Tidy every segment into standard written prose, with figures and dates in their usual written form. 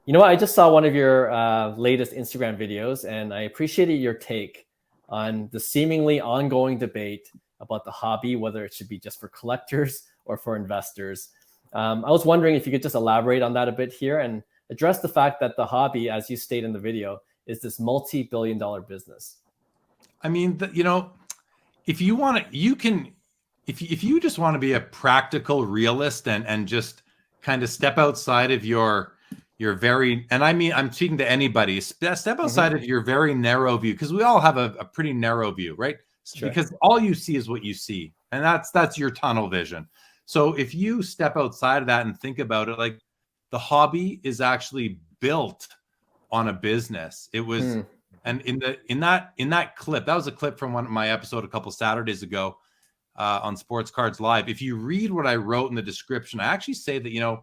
You know what? I just saw one of your latest Instagram videos, and I appreciated your take on the seemingly ongoing debate about the hobby, whether it should be just for collectors or for investors. I was wondering if you could just elaborate on that a bit here and address the fact that the hobby, as you state in the video, is this multi-billion-dollar business. I mean, if you want to, you can, if you just want to be a practical realist and just kind of step outside of your very, and I mean, I'm speaking to anybody, step outside of your very narrow view, because we all have a pretty narrow view, right? Sure. Because all you see is what you see, and that's your tunnel vision. So if you step outside of that and think about it, like the hobby is actually built on a business. It was, and in that clip, that was a clip from one of my episode a couple Saturdays ago on Sports Cards Live. If you read what I wrote in the description, I actually say that,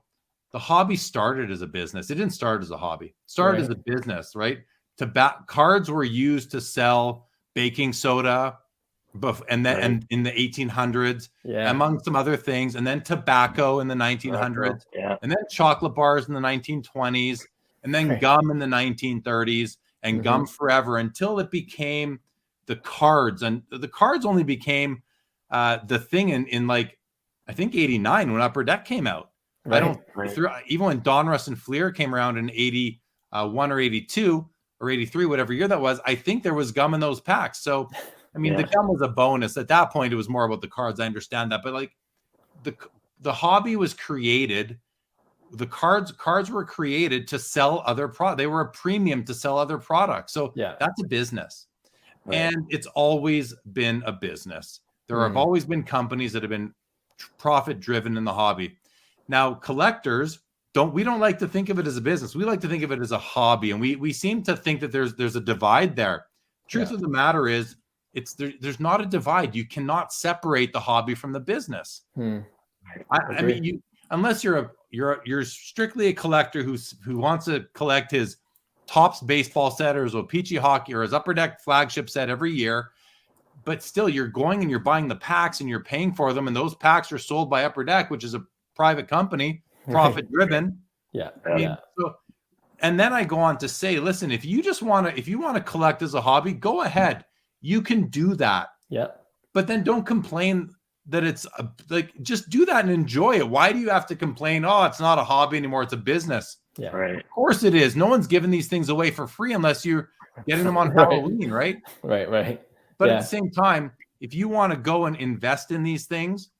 the hobby started as a business. It didn't start as a hobby. It started as a business, right? Cards were used to sell baking soda, and then and in the 1800s, among some other things, and then tobacco in the 1900s, and then chocolate bars in the 1920s, and then gum in the 1930s, and gum forever until it became the cards. And the cards only became the thing in like, I think 89 when Upper Deck came out. Even when Donruss and Fleer came around in 81 or 82 or 83, whatever year that was, I think there was gum in those packs. So, I mean, the gum was a bonus. At that point, it was more about the cards. I understand that. But like the hobby was created. The cards were created to sell other products. They were a premium to sell other products. So that's a business. And it's always been a business. There have always been companies that have been profit driven in the hobby. Now, collectors we don't like to think of it as a business. We like to think of it as a hobby. And we seem to think that there's a divide there. Truth of the matter is, there's not a divide. You cannot separate the hobby from the business. I mean, unless you're strictly a collector who wants to collect his Topps baseball set or his O-Pee-Chee hockey or his Upper Deck flagship set every year, but still you're going and you're buying the packs and you're paying for them, and those packs are sold by Upper Deck, which is a private company, profit driven. So, and then I go on to say, listen, if you want to collect as a hobby, go ahead. You can do that. But then don't complain that it's just do that and enjoy it. Why do you have to complain? Oh, it's not a hobby anymore. It's a business. Of course it is. No one's giving these things away for free unless you're getting them on Halloween, right? But at the same time, if you want to go and invest in these things,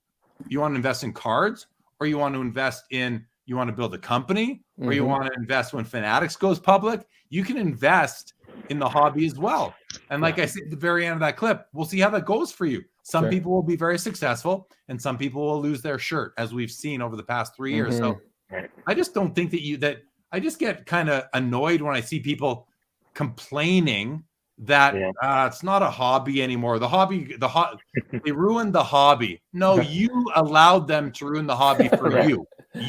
you want to invest in cards, or you want to build a company, or you want to invest when Fanatics goes public, you can invest in the hobby as well. And like I said at the very end of that clip, we'll see how that goes for you. Some people will be very successful and some people will lose their shirt, as we've seen over the past 3 years. So I just don't think I just get kind of annoyed when I see people complaining that it's not a hobby anymore. They ruined the hobby. No, you allowed them to ruin the hobby for you.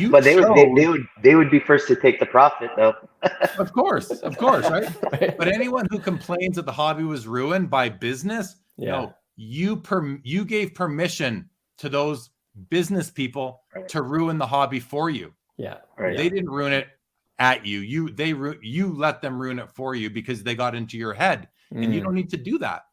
But they would be first to take the profit, though. Of course, right? But anyone who complains that the hobby was ruined by business, no, you gave permission to those business people to ruin the hobby for you. They didn't ruin it at you. You let them ruin it for you because they got into your head, and you don't need to do that.